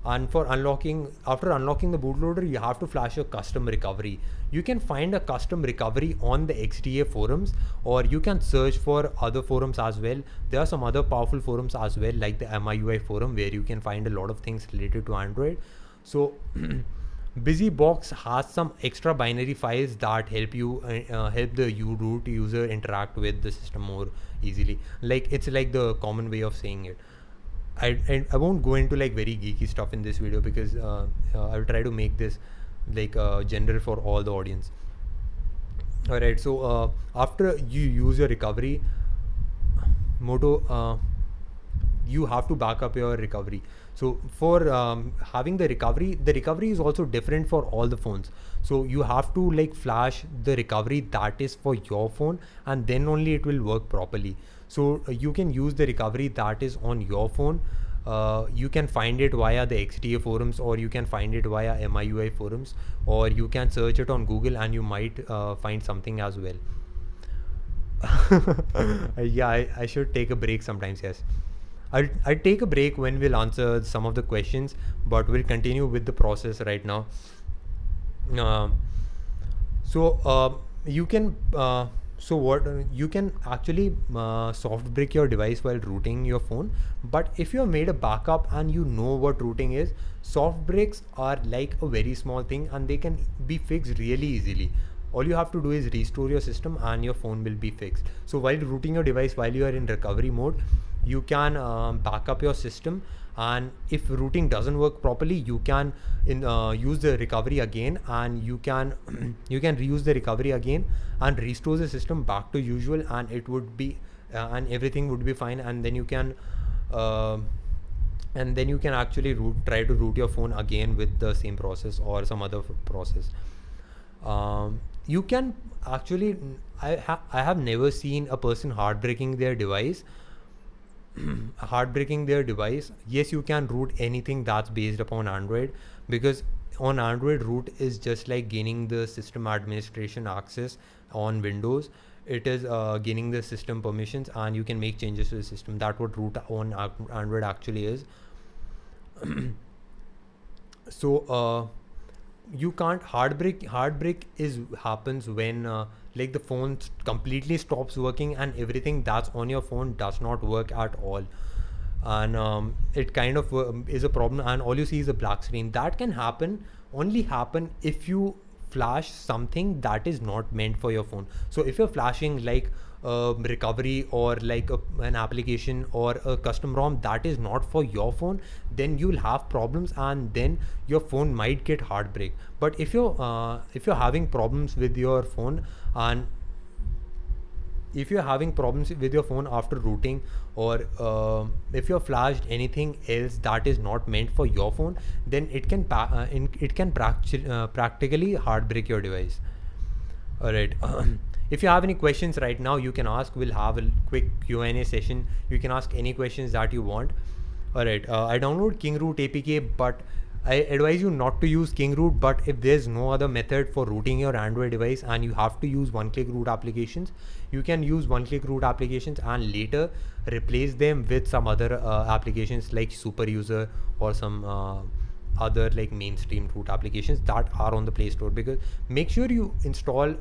And for after unlocking the bootloader, you have to flash a custom recovery. You can find a custom recovery on the XDA forums, or you can search for other forums as well. There are some other powerful forums as well, like the MIUI forum, where you can find a lot of things related to Android. So BusyBox has some extra binary files that help you help the root user interact with the system more easily. Like, it's like the common way of saying it. I won't go into like very geeky stuff in this video, because I'll try to make this like general for all the audience. Alright, so after you use your recovery, you have to back up your recovery. So for having the recovery is also different for all the phones. So you have to like flash the recovery that is for your phone, and then only it will work properly. So you can use the recovery that is on your phone. You can find it via the XDA forums, or you can find it via MIUI forums, or you can search it on Google and you might find something as well. Yeah, I should take a break sometimes, yes. I'll take a break when we'll answer some of the questions, but we'll continue with the process right now. You can you can actually soft brick your device while rooting your phone. But if you have made a backup and you know what rooting is, soft bricks are like a very small thing, and they can be fixed really easily. All you have to do is restore your system and your phone will be fixed. So while rooting your device, while you are in recovery mode, you can back up your system, and if rooting doesn't work properly, you can use the recovery again, and you can you can reuse the recovery again and restore the system back to usual, and it would be and everything would be fine. And then you can actually try to root your phone again with the same process or some other process. You can actually, I have never seen a person hard breaking their device. Yes, you can root anything that's based upon Android, because on Android, root is just like gaining the system administration access. On Windows, it is gaining the system permissions, and you can make changes to the system. That's what root on Android actually is. So you can't hard break happens when like the phone completely stops working and everything that's on your phone does not work at all, and it kind of is a problem, and all you see is a black screen. That can only happen if you flash something that is not meant for your phone. So if you're flashing like recovery, or like an application or a custom ROM that is not for your phone, then you'll have problems, and then your phone might get hard break. But if you're having problems with your phone, and if you're having problems with your phone after rooting, or if you're flashed anything else that is not meant for your phone, then it can practically hard break your device. All right. If you have any questions right now, you can ask. We'll have a quick Q&A session. You can ask any questions that you want. All right. I download King Root APK, but I advise you not to use King Root. But if there's no other method for rooting your Android device and you have to use one-click root applications, you can use one-click root applications and later replace them with some other applications like Super User or some other like mainstream root applications that are on the Play Store. Because make sure you install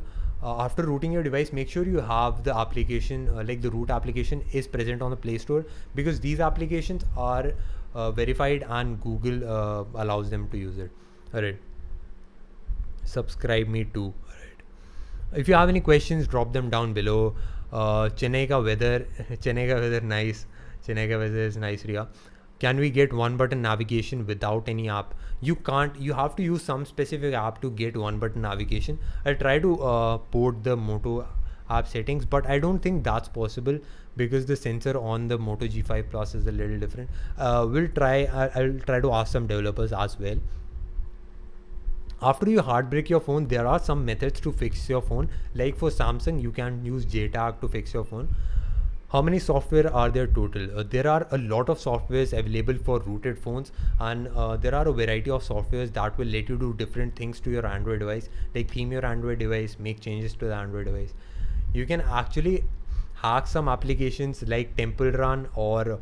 after rooting your device, make sure you have the application like the root application is present on the Play Store, because these applications are verified and Google allows them to use it. All right. Subscribe me too. All right. If you have any questions, drop them down below. Chennai ka weather, nice. Chennai ka weather is nice, Riya. Can we get one button navigation without any app? You can't. You have to use some specific app to get one button navigation. I'll try to port the Moto app settings, but I don't think that's possible because the sensor on the Moto G5 Plus is a little different. I'll try to ask some developers as well. After you hard break your phone, there are some methods to fix your phone. Like for Samsung, you can use JTAG to fix your phone. How many software are there total? There are a lot of softwares available for rooted phones, and there are a variety of softwares that will let you do different things to your Android device, like theme your Android device, make changes to the Android device. You can actually hack some applications like Temple Run or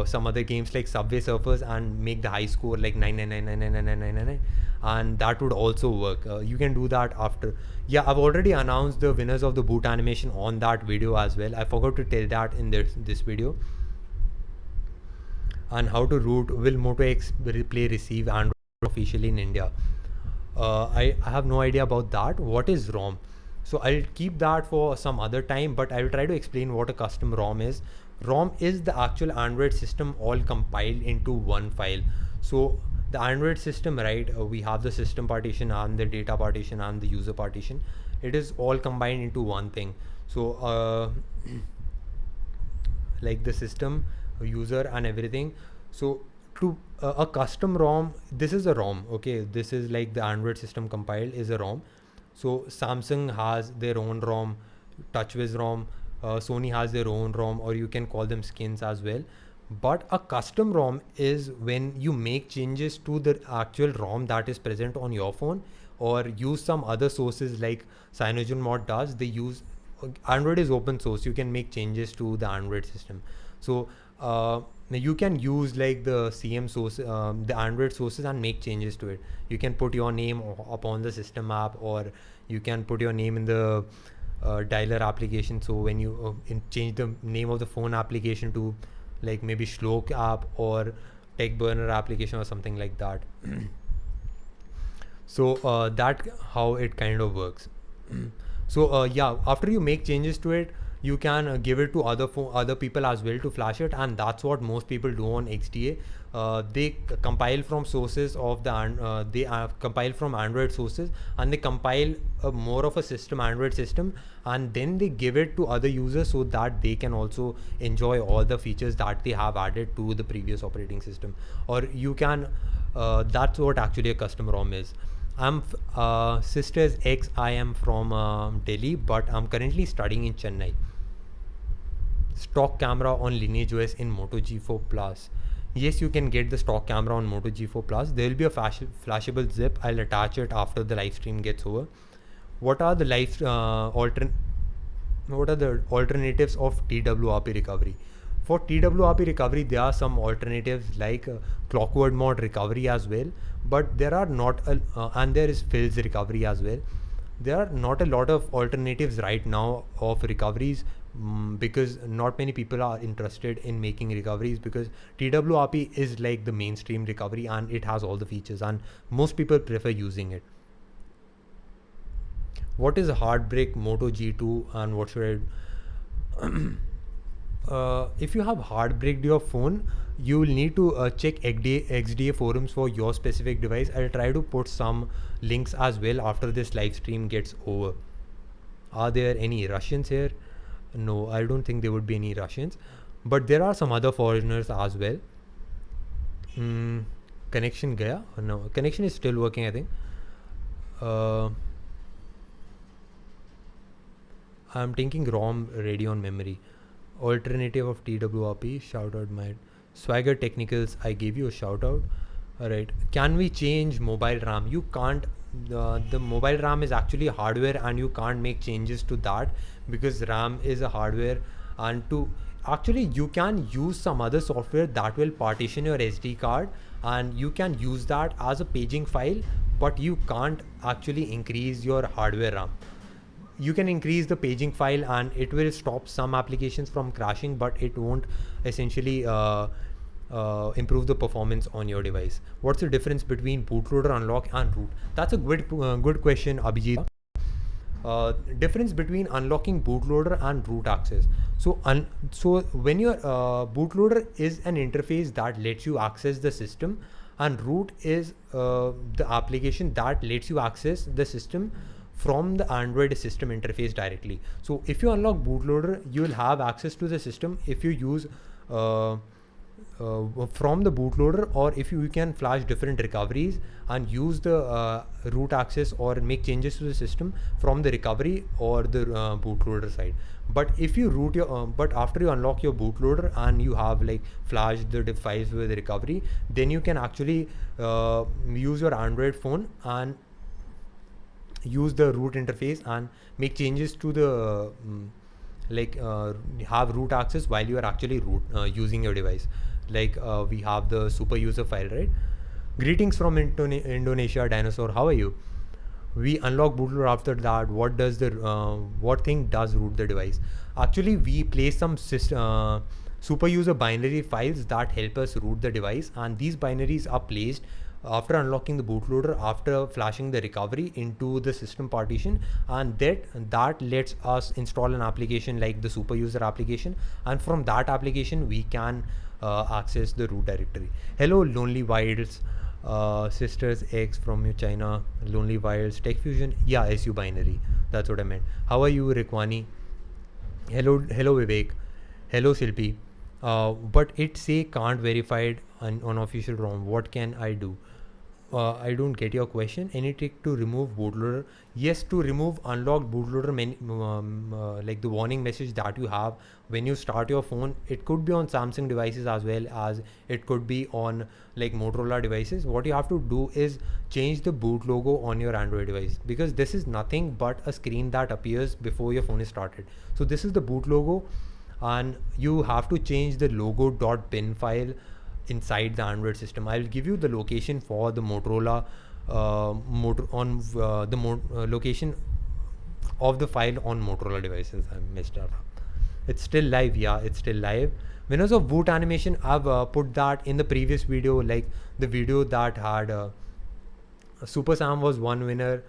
some other games like Subway Surfers and make the high score like 999999999, and that would also work. You can do that after. Yeah, I've already announced the winners of the boot animation on that video as well. I forgot to tell that in this video. And how to root, will Moto X Play receive Android officially in India? I have no idea about that. What is ROM? So I'll keep that for some other time, but I'll try to explain what a custom ROM is. ROM is the actual Android system all compiled into one file. So the Android system, right, we have the system partition and the data partition and the user partition. It is all combined into one thing. So like the system, user and everything. So to a custom ROM, this is a ROM, okay? This is like the Android system compiled is a ROM. So Samsung has their own ROM, TouchWiz ROM, Sony has their own ROM, or you can call them skins as well. But a custom ROM is when you make changes to the actual ROM that is present on your phone, or use some other sources like CyanogenMod does. They use Android is open source. You can make changes to the Android system. So you can use like the CM source, the Android sources, and make changes to it. You can put your name upon the system app, or you can put your name in the dialer application. So when you change the name of the phone application to like maybe Shlok app or Tech Burner application or something like that. So that how it kind of works. So yeah, after you make changes to it, you can give it to other people as well to flash it, and that's what most people do on XDA. They compile from sources of the they compile from Android sources, and they compile more of a system, Android system, and then they give it to other users so that they can also enjoy all the features that they have added to the previous operating system. Or you can that's what actually a custom ROM is. I'm Sisters X. I am from Delhi, but I'm currently studying in Chennai. Stock camera on Lineage OS in Moto G4 Plus. Yes, you can get the stock camera on Moto G4 Plus. There will be a flashable zip. I'll attach it after the live stream gets over. What are the alternatives of TWRP recovery? For TWRP recovery, there are some alternatives like clockwork mode recovery as well, but there are not and there is Phil's recovery as well. There are not a lot of alternatives right now of recoveries, because not many people are interested in making recoveries, because TWRP is like the mainstream recovery and it has all the features and most people prefer using it. What is a Heartbreak Moto G2 and what should I if you have heartbreaked your phone, you will need to check XDA forums for your specific device. I'll try to put some links as well after this live stream gets over. Are there any Russians here? No, I don't think there would be any Russians, but there are some other foreigners as well. Connection gaya? No, connection is still working, I think. I'm thinking ROM Radeon memory. Alternative of TWRP. Shout out my Swagger Technicals. I gave you a shout out. Alright. Can we change mobile RAM? You can't. The mobile RAM is actually hardware and you can't make changes to that because RAM is a hardware. And to actually you can use some other software that will partition your SD card and you can use that as a paging file, but you can't actually increase your hardware RAM. You can increase the paging file and it will stop some applications from crashing, but it won't essentially improve the performance on your device. What's the difference between bootloader unlock and root? That's a good question, Abhijit. Difference between unlocking bootloader and root access. So when your bootloader is an interface that lets you access the system, and root is the application that lets you access the system from the Android system interface directly. So if you unlock bootloader, you will have access to the system if you use from the bootloader, or if you can flash different recoveries and use the root access or make changes to the system from the recovery or the bootloader side. But if you root your but after you unlock your bootloader and you have like flashed the files with the recovery, then you can actually use your Android phone and use the root interface and make changes to the have root access while you are actually using your device. We have the super user file, right? Greetings from Indonesia, Dinosaur. How are you? We unlock bootloader. After that, what does the what thing does root the device? Actually, we place some super user binary files that help us root the device, and these binaries are placed after unlocking the bootloader, after flashing the recovery into the system partition, and that lets us install an application like the super user application, and from that application we can access the root directory. Hello, Lonely Wilds, Sisters X from China, Lonely Wilds, Tech Fusion. Yeah, SU binary. That's what I meant. How are you, Rikwani? Hello, Vivek. Hello, Silpi. But it say can't verified on official ROM. What can I do? I don't get your question. Any trick to remove bootloader? Yes, to remove unlocked bootloader, like the warning message that you have when you start your phone. It could be on Samsung devices as well as it could be on like Motorola devices. What you have to do is change the boot logo on your Android device, because this is nothing but a screen that appears before your phone is started. So this is the boot logo, and you have to change the logo.bin file inside the Android system. I'll give you the location for the Motorola location of the file on Motorola devices. I messed that up. It's still live. Yeah, it's still live. Winners of boot animation, I've put that in the previous video, like the video that had Super Sam was one winner.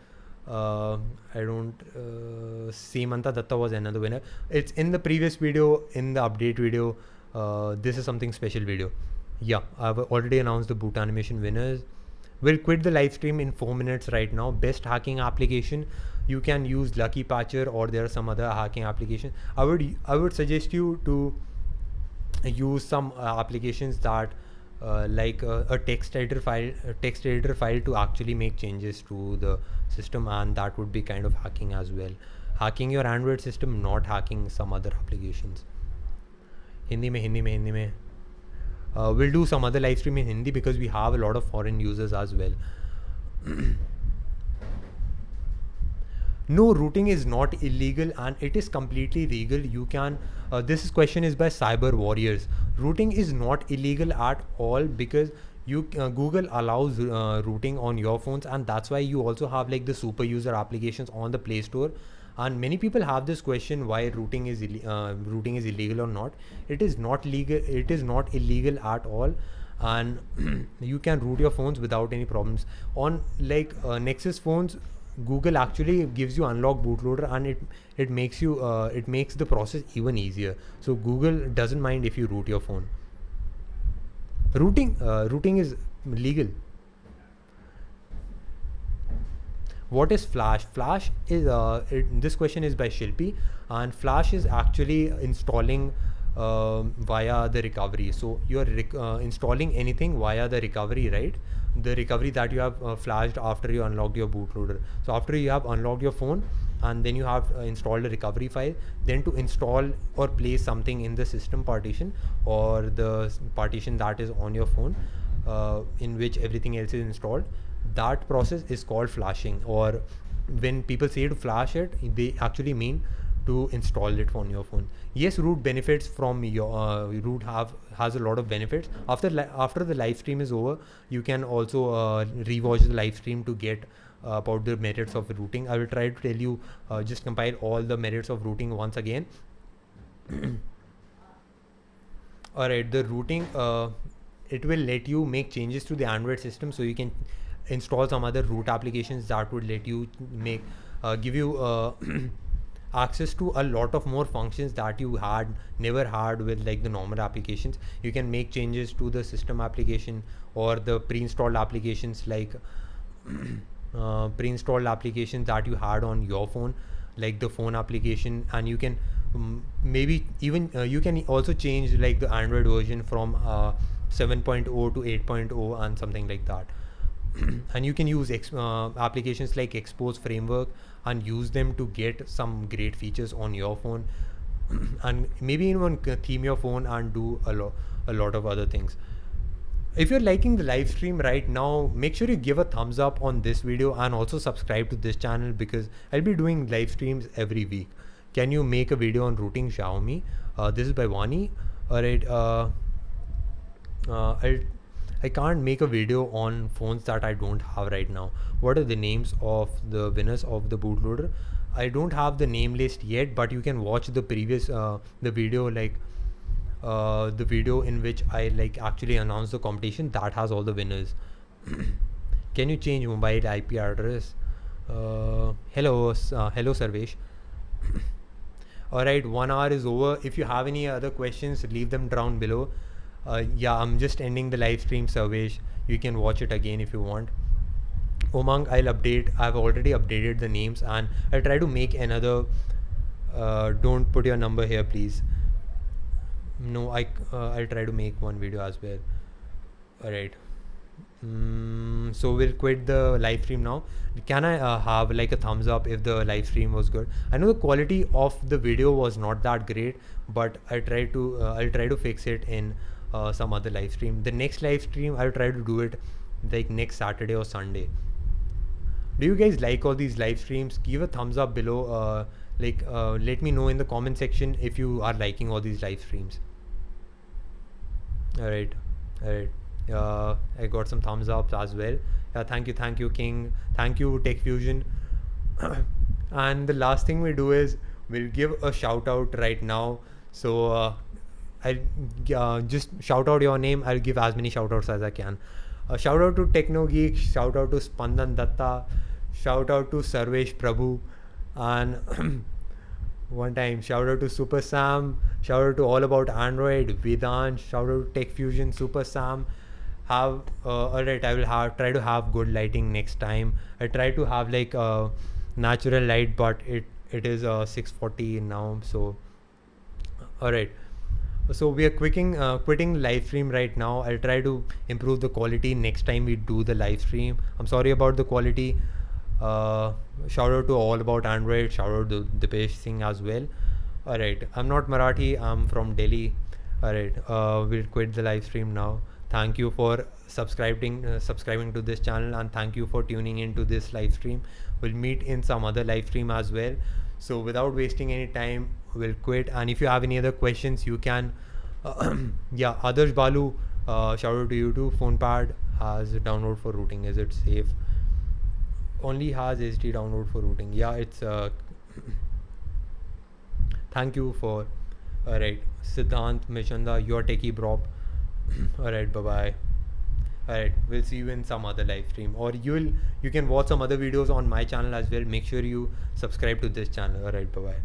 I don't see Manta Datta was another winner. It's in the previous video, in the update video. This is something special video. Yeah, I've already announced the boot animation winners. We'll quit the live stream in 4 minutes right now. Best hacking application, you can use Lucky Patcher, or there are some other hacking applications. I would suggest you to use some applications that like a text editor file to actually make changes to the system, and that would be kind of hacking as well. Hacking your Android system, not hacking some other applications. Hindi mein. We'll do some other live stream in Hindi because we have a lot of foreign users as well. No, rooting is not illegal and it is completely legal. You can, this question is by Cyber Warriors. Rooting is not illegal at all because Google allows rooting on your phones, and that's why you also have like the super user applications on the Play Store. And many people have this question why rooting is illegal or not. It is not legal. It is not illegal at all, and you can root your phones without any problems. On like Nexus phones, Google actually gives you unlock bootloader, and it makes the process even easier. So Google doesn't mind if you root your phone. Rooting is legal. What is Flash? Flash is this question is by Shilpi, and Flash is actually installing via the recovery. So you are installing anything via the recovery, right? The recovery that you have flashed after you unlocked your bootloader. So after you have unlocked your phone and then you have installed a recovery file, then to install or place something in the system partition or the partition that is on your phone in which everything else is installed, that process is called flashing. Or when people say to flash it, they actually mean to install it on your phone. Yes, root benefits from your root has a lot of benefits. After the live stream is over, you can also rewatch the live stream to get about the merits of rooting. I will try to tell you, just compile all the merits of rooting once again. Alright, the rooting, it will let you make changes to the Android system, so you can install some other root applications that would let you make give you access to a lot of more functions that you never had with like the normal applications. You can make changes to the system application or the pre-installed applications, like pre-installed applications that you had on your phone, like the phone application, and you can maybe even you can also change like the Android version from 7.0 to 8.0 and something like that. And you can use applications like Expose Framework and use them to get some great features on your phone and maybe even theme your phone and do a lot of other things. If you're liking the live stream right now, make sure you give a thumbs up on this video and also subscribe to this channel, because I'll be doing live streams every week. Can you make a video on routing Xiaomi? This is by Vani. Alright, I can't make a video on phones that I don't have right now. What are the names of the winners of the bootloader? I don't have the name list yet, but you can watch the previous the video, like the video in which I like actually announced the competition. That has all the winners. Can you change mobile IP address? Hello Sarvesh. Alright, 1 hour is over. If you have any other questions, leave them down below. Yeah, I'm just ending the live stream, Sarvesh. You can watch it again if you want. Omang, I've already updated the names, and I'll try to make another. Don't put your number here, please. No, I'll try to make one video as well. Alright. So we'll quit the live stream now. Can I have like a thumbs up if the live stream was good? I know the quality of the video was not that great, but I'll try to fix it in some other live stream. The next live stream I'll try to do it like next Saturday or Sunday. Do you guys like all these live streams? Give a thumbs up below. Let me know in the comment section if you are liking all these live streams. Alright. I got some thumbs up as well. Thank you King, thank you Tech Fusion. And the last thing we do is we'll give a shout out right now. So I'll just shout out your name. I'll give as many shout outs as I can. Shout out to Techno Geek, shout out to Spandan Datta, shout out to Sarvesh Prabhu, and one time shout out to Super Sam, shout out to All About Android, Vedant, shout out to Tech Fusion, Super Sam. Alright, I will try to have good lighting next time. I try to have like natural light, but it is 6:40 now. So alright, so we are quitting live stream right now. I'll try to improve the quality next time we do the live stream. I'm sorry about the quality. Shout out to All About Android, shout out to Dipesh Singh as well. Alright, I'm not Marathi, I'm from Delhi. Alright, we'll quit the live stream now. Thank you for subscribing to this channel, and thank you for tuning into this live stream. We'll meet in some other live stream as well. So without wasting any time, we'll quit. And if you have any other questions, you can yeah, Adarsh Balu, shout out to you too. PhonePad has download for routing. Is it safe? Only has HD download for routing. Yeah, it's thank you for. Alright, Siddhant Mishanda, your techie bro. Alright, bye bye. Alright, we'll see you in some other live stream, or you can watch some other videos on my channel as well. Make sure you subscribe to this channel. Alright, bye bye.